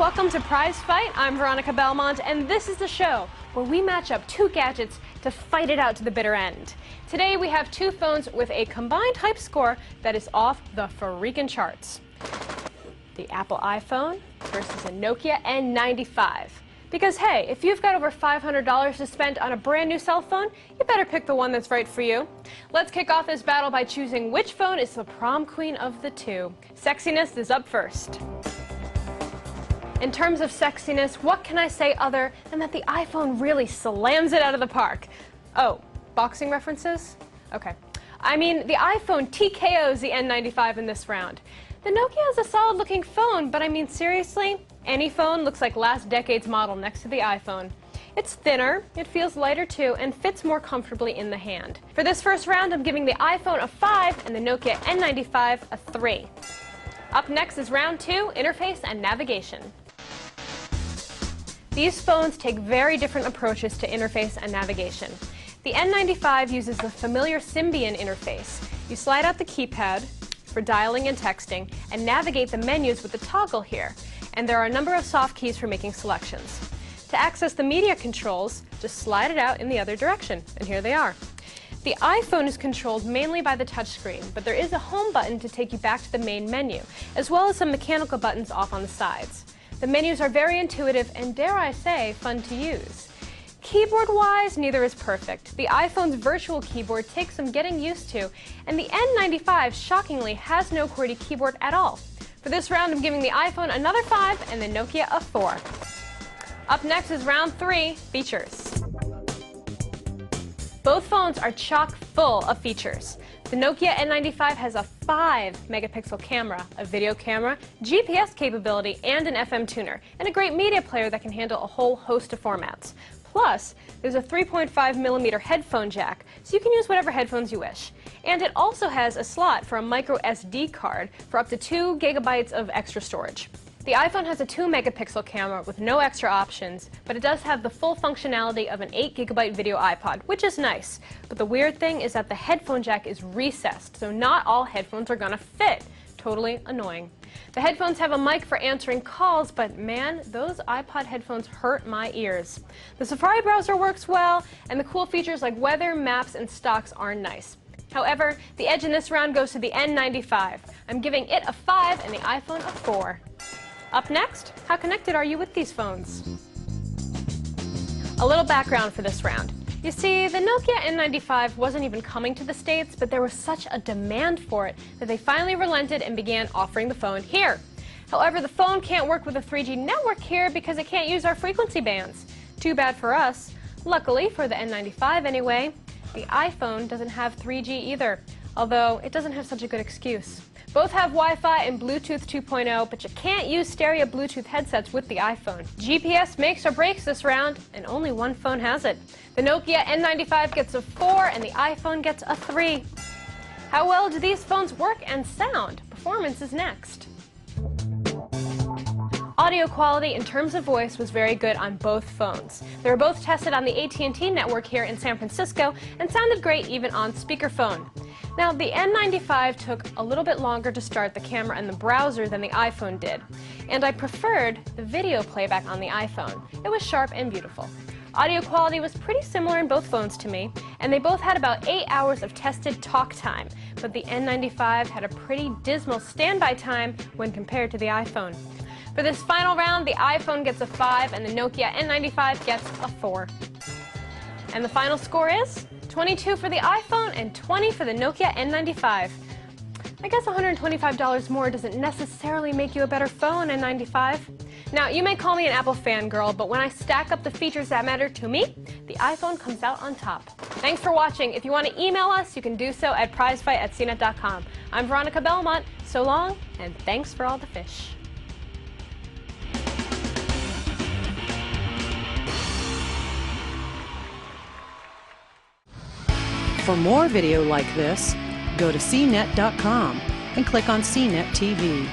welcome to Prize Fight. I'm Veronica Belmont, and this is the show where we match up two gadgets to fight it out to the bitter end. Today we have two phones with a combined hype score that is off the freaking charts. The Apple iPhone versus a Nokia N95. Because hey, if you've got over $500 to spend on a brand new cell phone, you better pick the one that's right for you. Let's kick off this battle by choosing which phone is the prom queen of the two. Sexiness is up first. In terms of sexiness, what can I say other than that the iPhone really slams it out of the park? Oh, boxing references? Okay. I mean, the iPhone TKOs the N95 in this round. The Nokia is a solid-looking phone, but I mean, seriously, any phone looks like last decade's model next to the iPhone. It's thinner, it feels lighter too, and fits more comfortably in the hand. For this first round, I'm giving the iPhone a 5 and the Nokia N95 a 3. Up next is round 2, interface and navigation. These phones take very different approaches to interface and navigation. The N95 uses the familiar Symbian interface. You slide out the keypad for dialing and texting and navigate the menus with the toggle here. And there are a number of soft keys for making selections. To access the media controls, just slide it out in the other direction, and here they are. The iPhone is controlled mainly by the touchscreen, but there is a home button to take you back to the main menu, as well as some mechanical buttons off on the sides. The menus are very intuitive and, dare I say, fun to use. Keyboard-wise, neither is perfect. The iPhone's virtual keyboard takes some getting used to, and the N95, shockingly, has no QWERTY keyboard at all. For this round, I'm giving the iPhone another 5 and the Nokia a 4. Up next is round 3, features. Both phones are chock full of features. The Nokia N95 has a 5-megapixel camera, a video camera, GPS capability, and an FM tuner, and a great media player that can handle a whole host of formats. Plus, there's a 3.5mm headphone jack, so you can use whatever headphones you wish. And it also has a slot for a micro SD card for up to 2 GB of extra storage. The iPhone has a 2-megapixel camera with no extra options, but it does have the full functionality of an 8-GB video iPod, which is nice. But the weird thing is that the headphone jack is recessed, so not all headphones are gonna fit. Totally annoying. The headphones have a mic for answering calls, but man, those iPod headphones hurt my ears. The Safari browser works well, and the cool features like weather, maps, and stocks are nice. However, the edge in this round goes to the N95. I'm giving it a 5 and the iPhone a 4. Up next, how connected are you with these phones? A little background for this round. You see, the Nokia N95 wasn't even coming to the States, but there was such a demand for it that they finally relented and began offering the phone here. However, the phone can't work with a 3G network here because it can't use our frequency bands. Too bad for us. Luckily, for the N95 anyway, the iPhone doesn't have 3G either, although it doesn't have such a good excuse. Both have Wi-Fi and Bluetooth 2.0, but you can't use stereo Bluetooth headsets with the iPhone. GPS makes or breaks this round, and only one phone has it. The Nokia N95 gets a 4 and the iPhone gets a 3. How well do these phones work and sound? Performance is next. Audio quality in terms of voice was very good on both phones. They were both tested on the AT&T network here in San Francisco and sounded great even on speakerphone. Now, the N95 took a little bit longer to start the camera and the browser than the iPhone did, and I preferred the video playback on the iPhone. It was sharp and beautiful. Audio quality was pretty similar in both phones to me, and they both had about 8 hours of tested talk time, but the N95 had a pretty dismal standby time when compared to the iPhone. For this final round, the iPhone gets a 5 and the Nokia N95 gets a 4. And the final score is 22 for the iPhone and 20 for the Nokia N95. I guess $125 more doesn't necessarily make you a better phone, N95. Now, you may call me an Apple fangirl, but when I stack up the features that matter to me, the iPhone comes out on top. Thanks for watching. If you want to email us, you can do so at prizefight@cnet.com. I'm Veronica Belmont. So long, and thanks for all the fish. For more video like this, go to cnet.com and click on CNET TV.